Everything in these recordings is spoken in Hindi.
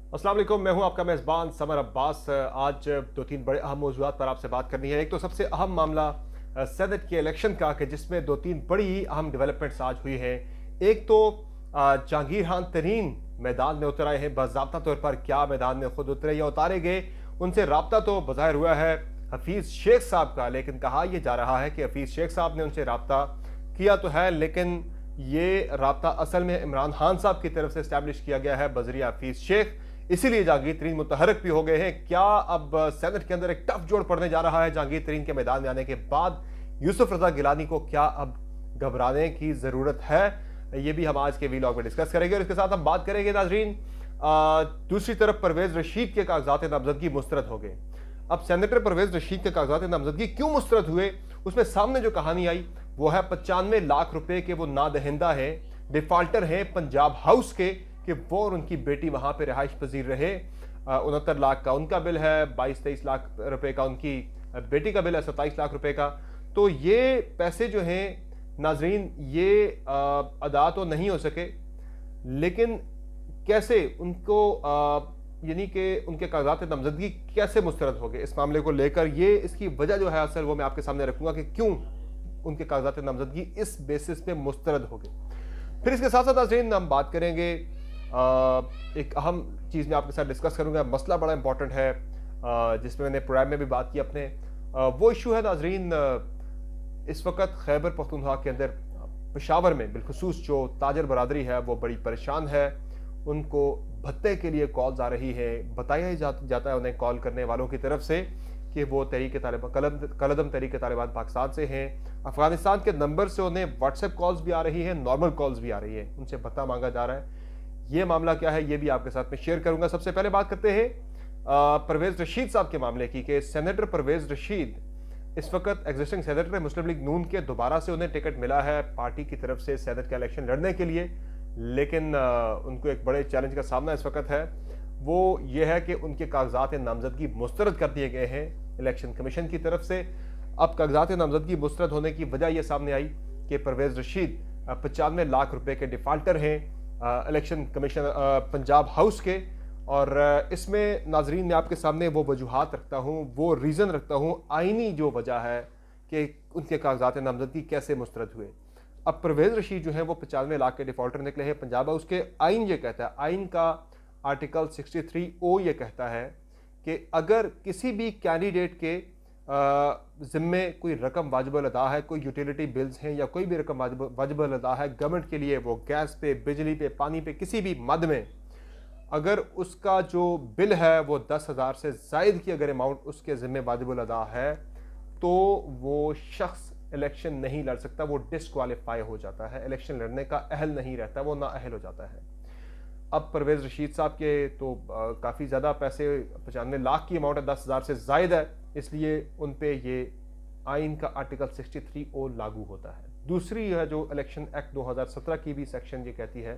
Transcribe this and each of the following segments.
अस्सलाम वालेकुम, मैं हूं आपका मेज़बान समर अब्बास। आज दो तीन बड़े अहम मौज़ूआत पर आपसे बात करनी है। एक तो सबसे अहम मामला सेनेट के इलेक्शन का, कि जिसमें दो तीन बड़ी अहम डेवलपमेंट्स आज हुई हैं। एक तो जहांगीर खान तरीन मैदान में उतर आए हैं। बाज़ाब्ता तौर पर क्या मैदान में खुद उतरे या उतारे गए, उनसे रब्ता तो बज़ाहिर हुआ है हफीज़ शेख साहब का, लेकिन कहा यह जा रहा है कि हफीज़ शेख साहब ने उनसे रब्ता किया तो है, लेकिन ये रब्ता असल में इमरान खान साहब की तरफ से इस्टेब्लिश किया गया है बजरिया हफीज़ शेख। इसीलिए जहांगीर तरीन मुतहरक भी हो गए हैं। क्या अब सेनेट के अंदर एक टफ जोड़ पड़ने जा रहा है जहांगीर तरीन के मैदान में आने के बाद? यूसुफ रजा गिलानी को क्या अब घबराने की जरूरत है? ये भी हम आज के वीलॉग में डिस्कस करेंगे और इसके साथ हम बात करेंगे नाजरीन, दूसरी तरफ परवेज रशीद के कागजात नामजदगी मुस्तरद हो गए। अब सेनेटर परवेज रशीद के कागजात नामजदगी क्यों मुस्तरद हुए, उसमें सामने जो कहानी आई वो है 95 लाख रुपए के वो नादहिंदा है, डिफाल्टर है पंजाब हाउस के, कि वो और उनकी बेटी वहां पे रिहाइश पजीर रहे। 69 लाख का उनका बिल है, 22-23 लाख रुपए का उनकी बेटी का बिल है, 27 लाख रुपए का। तो ये पैसे जो हैं नाजरीन, ये अदा तो नहीं हो सके, लेकिन कैसे उनको यानी कि उनके कागजात नामजदगी कैसे मुस्तरद हो गए, इस मामले को लेकर ये इसकी वजह जो है असल वो मैं आपके सामने रखूंगा कि क्यों उनके कागजात नामजदगी इस बेसिस पे मुस्तरद हो गए। फिर इसके साथ साथ नाजरीन हम बात करेंगे, एक अहम चीज़ मैं आपके साथ डिस्कस करूंगा, मसला बड़ा इंपॉर्टेंट है जिसमें मैंने प्रोग्राम में भी बात की अपने। वो इशू है नाजरीन, इस वक्त खैबर पख्तूनख्वा के अंदर पेशावर में बिलखुसूस जो ताजर बरादरी है वो बड़ी परेशान है। उनको भत्ते के लिए कॉल्स आ रही है। बताया जाता है उन्हें कॉल करने वालों की तरफ से कि वो कलदम तहरीक तालिबान पाकिस्तान से हैं। अफगानिस्तान के नंबर से उन्हें व्हाट्सएप कॉल्स भी आ रही है, नॉर्मल कॉल्स भी आ रही है, उनसे भत्ता मांगा जा रहा है। ये मामला क्या है ये भी आपके साथ में शेयर करूंगा। सबसे पहले बात करते हैं परवेज रशीद साहब के मामले की, कि सेनेटर परवेज रशीद इस वक्त एग्जिस्टिंग सेनेटर है मुस्लिम लीग नून के। दोबारा से उन्हें टिकट मिला है पार्टी की तरफ से सेनेट का इलेक्शन लड़ने के लिए, लेकिन उनको एक बड़े चैलेंज का सामना इस वक्त है। वो ये है कि उनके कागजात नामजदगी मुस्तरद कर दिए गए हैं इलेक्शन कमीशन की तरफ से। अब कागजात नामजदगी मुस्तरद होने की वजह यह सामने आई कि परवेज रशीद 95 लाख रुपए के डिफाल्टर हैं इलेक्शन कमीशन पंजाब हाउस के। और इसमें नाजरीन मैं आपके सामने वो वजूहात रखता हूँ, वो रीज़न रखता हूँ, आइनी जो वजह है कि उनके कागजात नामजदगी कैसे मुस्तरद हुए। अब परवेज रशीद जो है वो 95 लाख के डिफॉल्टर निकले हैं पंजाब हाउस के। आइन ये कहता है, आइन का आर्टिकल 63O ये कहता है कि अगर किसी भी कैंडिडेट के ज़िम्मे कोई रकम वाजिबुल अदा है, कोई यूटिलिटी बिल्स हैं या कोई भी रकम वाजिबुल अदा है गवर्नमेंट के लिए, वो गैस पे, बिजली पे, पानी पे, किसी भी मद में, अगर उसका जो बिल है वो 10,000 से ज़ायद की अगर अमाउंट उसके ज़िम्मे वाजिबुल अदा है, तो वो शख्स इलेक्शन नहीं लड़ सकता, वो डिसक्वालीफाई हो जाता है, इलेक्शन लड़ने का अहल नहीं रहता, वो नाअहल हो जाता है। अब परवेज रशीद साहब के तो काफ़ी ज़्यादा पैसे, 95 लाख की अमाउंट है, 10,000 से ज़ायद है, इसलिए उन पे ये आइन का आर्टिकल 63O लागू होता है। दूसरी है जो इलेक्शन एक्ट 2017 की भी सेक्शन ये कहती है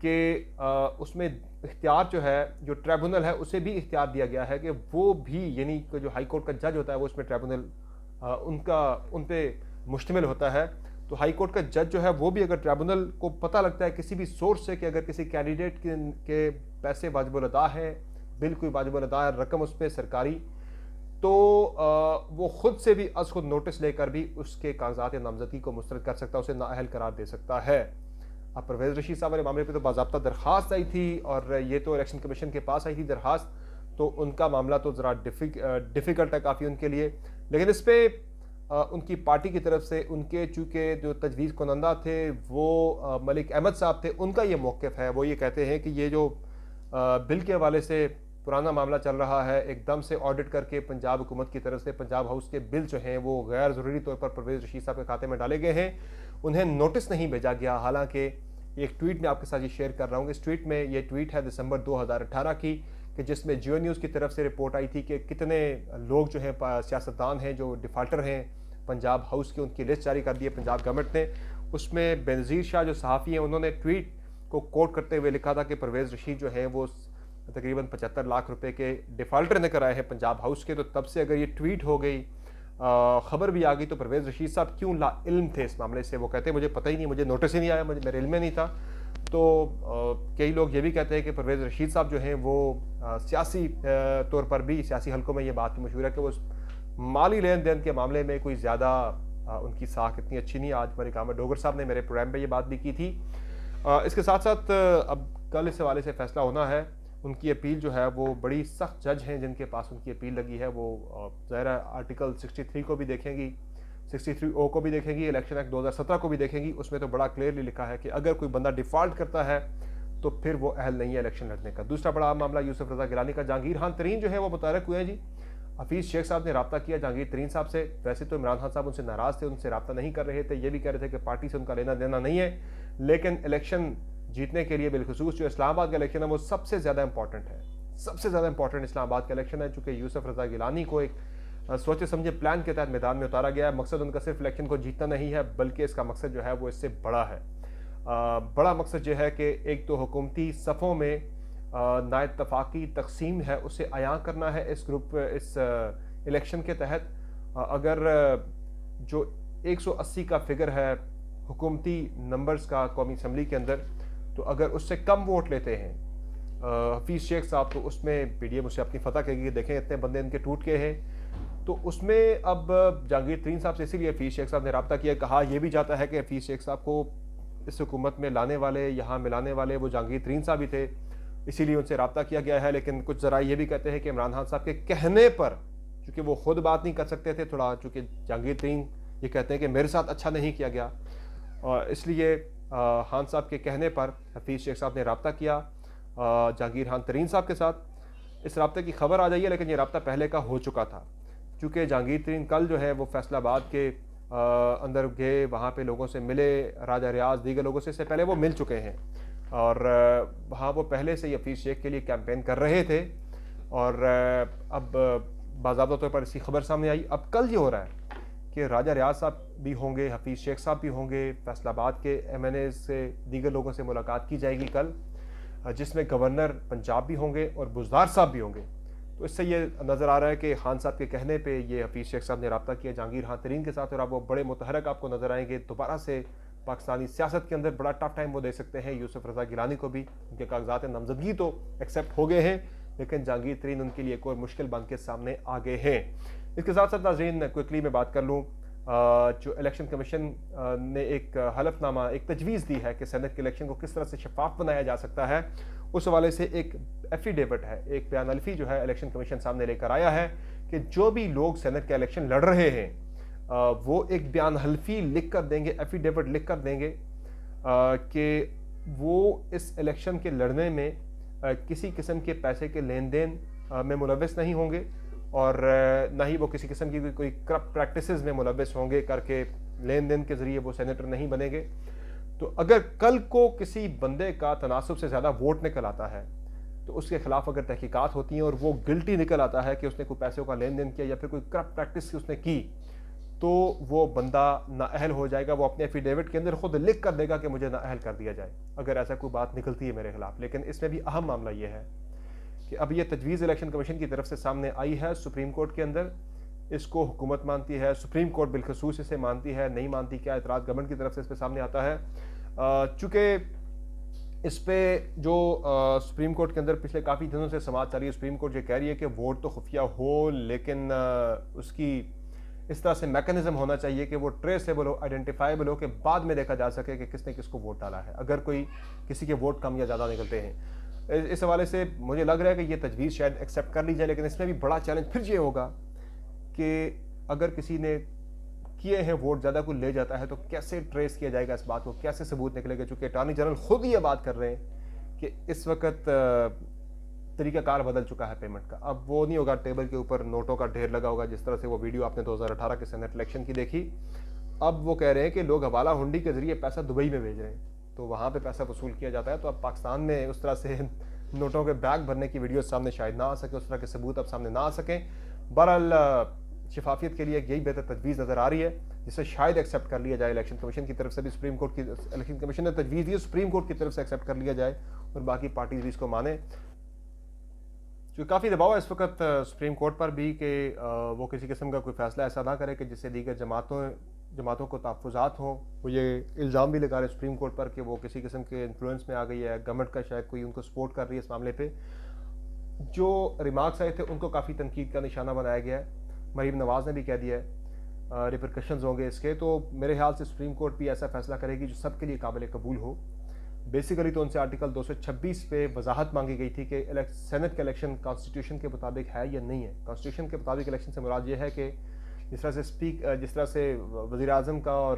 कि उसमें इख्तियार जो है, जो ट्रिब्यूनल है उसे भी इख्तियार दिया गया है कि वो भी, यानी कि जो हाई कोर्ट का जज होता है वो उसमें ट्रिब्यूनल उन पे मुश्तमिल होता है। तो हाई कोर्ट का जज जो है वो भी, अगर ट्रिब्यूनल को पता लगता है किसी भी सोर्स से कि अगर किसी कैंडिडेट के पैसे वाजिबुल अदा है, बिल कोई वाजिबुल अदा है, रकम उस पर सरकारी, तो वो खुद से भी अज खुद नोटिस लेकर भी उसके कागजात नामजदगी को मुस्तरद कर सकता है, उसे नाअहल करार दे सकता है। अब परवेज रशीद साहब वाले मामले पे तो बाज़ाब्ता दरखास्त आई थी और ये तो इलेक्शन कमीशन के पास आई थी दरखास्त, तो उनका मामला तो ज़रा डिफ़िकल्ट है काफ़ी उनके लिए। लेकिन इस पर उनकी पार्टी की तरफ से, उनके चूँकि जो तजवीज़ कुनंदा थे वो मलिक अहमद साहब थे, उनका ये मौक़िफ़ है। वो ये कहते हैं कि ये जो बिल के हवाले से पुराना मामला चल रहा है, एकदम से ऑडिट करके पंजाब हुकूमत की तरफ से पंजाब हाउस के बिल जो हैं वो गैर ज़रूरी तौर पर परवेज रशीद साहब के खाते में डाले गए हैं, उन्हें नोटिस नहीं भेजा गया। हालांकि एक ट्वीट में आपके साथ ये शेयर कर रहा हूँ। इस ट्वीट में, ये ट्वीट है दिसंबर 2018 की, कि जिसमें जियो न्यूज़ की तरफ से रिपोर्ट आई थी कि कितने लोग जो हैं सियासतदान हैं जो डिफाल्टर हैं पंजाब हाउस की, उनकी लिस्ट जारी कर दी है पंजाब गवर्नमेंट ने। उसमें बेनज़ीर शाह जो सहाफ़ी हैं उन्होंने ट्वीट को कोट करते हुए लिखा था कि परवेज रशीद जो है वो तकरीबन 75 लाख रुपए के डिफ़ाल्टर निकल आए हैं पंजाब हाउस के। तो तब से अगर ये ट्वीट हो गई, खबर भी आ गई, तो परवेज रशीद साहब क्यों ला इल्म थे इस मामले से? वो कहते हैं मुझे पता ही नहीं, मुझे नोटिस ही नहीं आया, मुझे मेरे इल्म में नहीं था। तो कई लोग ये भी कहते हैं कि परवेज़ रशीद साहब जो हैं वो सियासी तौर पर भी सियासी हलकों में ये बात मशहूर है कि वो माली लेन देन के मामले में कोई ज़्यादा उनकी साख इतनी अच्छी नहीं। आज मलिक अहमद डोगर साहब ने मेरे प्रोग्राम पे ये बात भी की थी। इसके साथ साथ अब कल इस हवाले से फैसला होना है। उनकी अपील जो है वो बड़ी सख्त जज हैं जिनके पास उनकी अपील लगी है, वो ज़ाहिर है आर्टिकल 63 को भी देखेंगी, 63O को भी देखेंगी, इलेक्शन एक्ट 2017 को भी देखेंगी। उसमें तो बड़ा क्लियरली लिखा है कि अगर कोई बंदा डिफ़ॉल्ट करता है तो फिर वो अहल नहीं है इलेक्शन लड़ने का। दूसरा बड़ा मामला यूसुफ रज़ा गिलानी का। जहांगीर खान तरीन जो है वो मुतहरक हुए हैं जी। हफीज़ शेख साहब ने रब्ता किया जहांगीर तरीन साहब से। वैसे तो इमरान खान साहब उनसे नाराज़ थे, उनसे रब्ता नहीं कर रहे थे, ये भी कह रहे थे कि पार्टी से उनका लेना देना नहीं है, लेकिन इलेक्शन जीतने के लिए बिलखुसूस जो इस्लामाबाद का इलेक्शन है वो सबसे ज़्यादा इंपॉर्टेंट है। सबसे ज़्यादा इंपॉर्टेंट इस्लामाबाद का इलेक्शन है, चूँकि यूसुफ रज़ा गिलानी को एक सोचे समझे प्लान के तहत मैदान में उतारा गया है। मकसद उनका सिर्फ इलेक्शन को जीतना नहीं है, बल्कि इसका मकसद जो है वो इससे बड़ा है। बड़ा मकसद जो है कि एक तो हुकूमती सफ़ों में नाइत्तफ़ाक़ी तकसीम है उसे आया करना है इस इलेक्शन के तहत। अगर जो 180 का फिगर है हुकूमती नंबर्स का कौमी असम्बली के अंदर, तो अगर उससे कम वोट लेते हैं हफीज़ शेख साहब, तो उसमें PDM उसे अपनी फतह कहेगी। देखें इतने बंदे इनके टूट गए हैं, तो उसमें अब जहांगीर तरीन साहब से इसीलिए हफीज़ शेख साहब ने रब्ता किया। कहा यह भी जाता है कि हफीज़ शेख साहब को इस हुकूमत में लाने वाले, यहाँ मिलाने वाले वो जहांगीर तरीन साहब ही थे, इसीलिए उनसे रब्ता किया गया है। लेकिन कुछ ज़रा ये भी कहते हैं कि इमरान खान साहब के कहने पर, चूँकि वो खुद बात नहीं कर सकते थे थोड़ा, चूँकि जहांगीर तरीन ये कहते हैं कि मेरे साथ अच्छा नहीं किया गया, और इसलिए खान साहब के कहने पर हफीज़ शेख साहब ने रब्ता किया जहांगीर खान तरीन साहब के साथ। इस रब्ते की खबर आ जाइए, लेकिन ये रब्ता पहले का हो चुका था, चूँकि जहांगीर तरीन कल जो है वो फैसलाबाद के अंदर गए, वहाँ पे लोगों से मिले, राजा रियाज दीगर लोगों से इससे पहले वो मिल चुके हैं, और वहाँ वो पहले से ही हफीज़ शेख के लिए कैंपेन कर रहे थे। और अब बाज़ाब्ता तौर पर इसकी खबर सामने आई। अब कल ये हो रहा है कि राजा रियाज साहब भी होंगे, हफीज़ शेख साहब भी होंगे, फैसलाबाद के MNA से दीगर लोगों से मुलाकात की जाएगी कल, जिसमें गवर्नर पंजाब भी होंगे और बुज़दार साहब भी होंगे। तो इससे ये नज़र आ रहा है कि खान साहब के कहने पे ये हफीज़ शेख साहब ने रब्ता किया जहांगीर खान तरीन के साथ, और अब वो बड़े मुतहरक आपको नज़र आएंगे। दोबारा से पाकिस्तानी सियासत के अंदर बड़ा टफ टाइम वो दे सकते हैं यूसुफ रज़ा गिलानी को भी। उनके कागजात नामजदगी तो एक्सेप्ट हो गए हैं, लेकिन जहांगीर तरीन उनके लिए एक और मुश्किल बन के सामने आ गए हैं। इसके साथ साथ नाज़रीन क्विकली मैं बात कर लूँ, जो इलेक्शन कमीशन ने एक हलफनामा, एक तजवीज़ दी है कि सेनेट के इलेक्शन को किस तरह से शफाफ बनाया जा सकता है, उस हवाले से एक एफिडेविट है, एक बयान अलफी जो है इलेक्शन कमीशन सामने लेकर आया है कि जो भी लोग सेनेट का इलेक्शन लड़ रहे हैं वो एक बयान हल्फी लिख कर देंगे, एफिडेविट लिख कर देंगे कि वो इस इलेक्शन के लड़ने में किसी किस्म के पैसे के लेन देन में मुलव्वस नहीं होंगे, और ना ही वो किसी किस्म की कोई करप्ट प्रैक्टिसेस में मुलव्वस होंगे करके लेन देन के ज़रिए वो सेनेटर नहीं बनेंगे। तो अगर कल को किसी बंदे का तनासब से ज़्यादा वोट निकल आता है तो उसके खिलाफ अगर तहकीकात होती हैं और वो गिल्टी निकल आता है कि उसने कोई पैसों का लेन देन किया या फिर कोई करप्ट प्रैक्टिस उसने की, तो वो बंदा नाअहल हो जाएगा। वो अपने एफिडेविट के अंदर खुद लिख कर देगा कि मुझे नाअहल कर दिया जाए, अगर ऐसा कोई बात निकलती है मेरे खिलाफ। लेकिन इसमें भी अहम मामला ये है कि अब ये तजवीज़ इलेक्शन कमीशन की तरफ से सामने आई है सुप्रीम कोर्ट के अंदर, इसको हुकूमत मानती है, सुप्रीम कोर्ट बिलखसूस इसे मानती है, नहीं मानती, क्या एतराज़ गवर्नमेंट की तरफ से इस पर सामने आता है। चूँकि इस पर जो सुप्रीम कोर्ट के अंदर पिछले काफ़ी दिनों से समाज चल रही है, सुप्रीम कोर्ट ये कह रही है कि वोट तो खुफिया हो, लेकिन उसकी इस तरह से मैकेनिज्म होना चाहिए कि वो ट्रेसेबल हो, आइडेंटिफाइबल हो, कि बाद में देखा जा सके कि किसने किसको वोट डाला है, अगर कोई किसी के वोट कम या ज़्यादा निकलते हैं। इस हवाले से मुझे लग रहा है कि ये तजवीज़ शायद एक्सेप्ट कर ली जाए, लेकिन इसमें भी बड़ा चैलेंज फिर ये होगा कि अगर किसी ने किए हैं वोट ज़्यादा कोई ले जाता है तो कैसे ट्रेस किया जाएगा इस बात को, कैसे सबूत निकलेगा। चूँकि अटॉर्नी जनरल खुद ही ये बात कर रहे हैं कि इस वक्त तरीक़ाकार बदल चुका है पेमेंट का। अब वो नहीं होगा टेबल के ऊपर नोटों का ढेर लगा होगा, जिस तरह से वो वीडियो आपने 2018 के सेनेट इलेक्शन की देखी। अब वो कह रहे हैं कि लोग हवाला हुंडी के ज़रिए पैसा दुबई में भेज रहे हैं, तो वहाँ पे पैसा वसूल किया जाता है। तो अब पाकिस्तान में उस तरह से नोटों के बैग भरने की वीडियो सामने शायद ना आ सके, उस तरह के सबूत अब सामने ना आ सकें। बहरहाल शफाफियत के लिए यही बेहतर तजवीज़ नज़र आ रही है, जिसे शायद एक्सेप्ट कर लिया जाए इलेक्शन कमीशन की तरफ से भी। सुप्रीम कोर्ट की इलेक्शन कमीशन ने तजवीज़ दी, सुप्रीम कोर्ट की तरफ से एक्सेप्ट कर लिया जाए और बाकी पार्टीज भी इसको माने। जो काफ़ी दबाव है इस वक्त सुप्रीम कोर्ट पर भी कि वो किसी किस्म का कोई फैसला ऐसा ना करे कि जिससे दीगर जमातों जमातों को तहफ़्फ़ुज़ात हों। वो ये इल्ज़ाम भी लगा रहे सुप्रीम कोर्ट पर कि वो किसी किस्म के इन्फ्लुएंस में आ गई है, गवर्नमेंट का शायद कोई उनको सपोर्ट कर रही है इस मामले पे। जो रिमार्क्स आए थे उनको काफ़ी तनकीद का निशाना बनाया गया है। मरीम नवाज़ ने भी कह दिया है रिपरकशंस होंगे इसके, तो मेरे ख्याल से सुप्रीम कोर्ट भी ऐसा फैसला करेगी जो सबके लिए काबिल कबूल हो। बेसिकली तो उनसे आर्टिकल 226 पे वजाहत मांगी गई थी कि सेनेट का इलेक्शन कॉन्स्टिट्यूशन के मुताबिक है या नहीं है। कॉन्स्टिट्यूशन के मुताबिक इलेक्शन से मुराद ये है कि जिस तरह से वज़ीर आज़म का और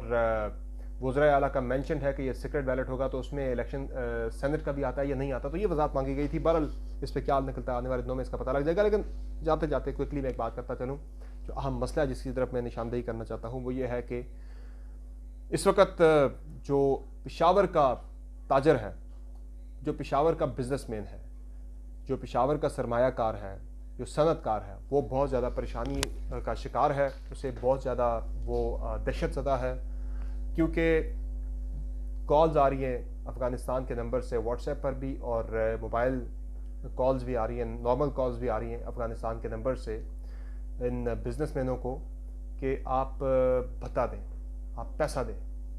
वज़राए आला का मेंशन है कि ये सीक्रेट बैलेट होगा, तो उसमें इलेक्शन सेनेट का भी आता है या नहीं आता, तो ये वजाहत मांगी गई थी। बहरहाल इस पर क्या निकलता है आने वाले दिनों में इसका पता लग जाएगा। लेकिन जाते जाते क्विकली मैं एक बात करता चलूँ, जो अहम मसला जिसकी तरफ मैं निशानदेही करना चाहता हूँ वो ये है कि इस वक्त जो पेशावर का ताजर है, जो पेशावर का बिजनेसमैन है, जो पेशावर का सरमायाकार है, जो सनतकार है, वो बहुत ज़्यादा परेशानी का शिकार है। उसे बहुत ज़्यादा वो दहशत ज़दा है, क्योंकि कॉल्स आ रही हैं अफ़गानिस्तान के नंबर से व्हाट्सएप पर भी, और मोबाइल कॉल्स भी आ रही हैं, नॉर्मल कॉल्स भी आ रही हैं अफ़गानिस्तान के नंबर से इन बिजनेसमैनों को कि आप भत्ता दें, आप पैसा दें,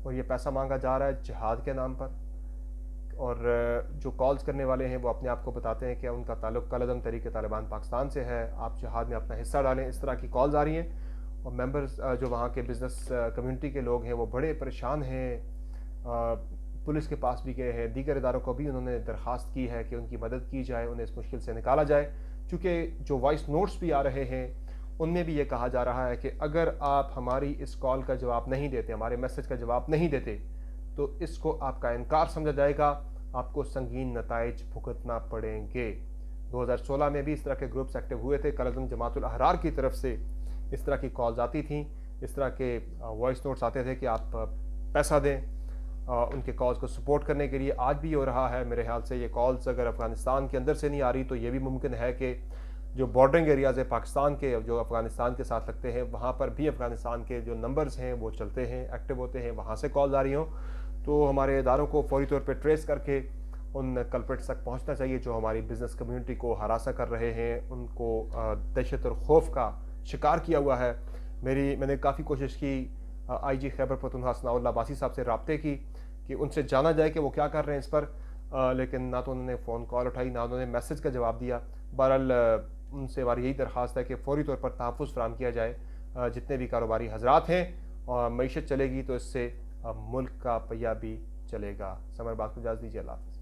और ये पैसा मांगा जा रहा है जिहाद के नाम पर। और जो कॉल्स करने वाले हैं वो अपने आप को बताते हैं कि उनका ताल्लुक़ कलअदम तहरीक तालिबान पाकिस्तान से है, आप जिहाद में अपना हिस्सा डालें। इस तरह की कॉल्स आ रही हैं, और मेंबर्स जो वहाँ के बिज़नेस कम्युनिटी के लोग हैं वो बड़े परेशान हैं। पुलिस के पास भी गए हैं, दीगर इदारों को भी उन्होंने दरख्वास्त की है कि उनकी मदद की जाए, उन्हें इस मुश्किल से निकाला जाए। चूँकि जो वॉइस नोट्स भी आ रहे हैं उनमें भी ये कहा जा रहा है कि अगर आप हमारी इस कॉल का जवाब नहीं देते, हमारे मैसेज का जवाब नहीं देते, तो इसको आपका इनकार समझा जाएगा, आपको संगीन नताइज भुगतना पड़ेंगे। 2016 में भी इस तरह के ग्रुप्स एक्टिव हुए थे। कलअदम जमातुल अहरार की तरफ से इस तरह की कॉल्स आती थीं, इस तरह के वॉइस नोट्स आते थे कि आप पैसा दें उनके कॉल्स को सपोर्ट करने के लिए। आज भी हो रहा है। मेरे ख्याल से ये कॉल्स अगर अफ़गानिस्तान के अंदर से नहीं आ रही तो ये भी मुमकिन है कि जो बॉर्डरिंग एरियाज़ है पाकिस्तान के, जो अफ़गानिस्तान के साथ लगते हैं, वहाँ पर भी अफ़गानिस्तान के जो नंबर्स हैं वो चलते हैं, एक्टिव होते हैं, वहाँ से कॉल्स आ रही हों। तो हमारे इदारों को फौरी तौर पर ट्रेस करके उन कल्प्रिट्स तक पहुँचना चाहिए जो हमारी बिज़नेस कम्युनिटी को हरासा कर रहे हैं, उनको दहशत और खौफ का शिकार किया हुआ है। मैंने काफ़ी कोशिश की IG खैबर पख्तूनख्वा सनाउल्लाह अब्बासी साहब से रब्ते की कि उनसे जाना जाए कि वो क्या कर रहे हैं इस पर, लेकिन ना तो उन्होंने फ़ोन कॉल उठाई, ना उन्होंने मैसेज का जवाब दिया। बहरहाल उनसे हमारी यही दरख्वास्त है कि फौरी तौर पर तहफ़्फ़ुज़ फ़राहम किया जाए। जितने भी कारोबारी हजरात हैं, और मईशत चलेगी तो इससे मुल्क का पहिया भी चलेगा। समर बात को इजाज़त दीजिए। अल्लाह हाफ़िज़।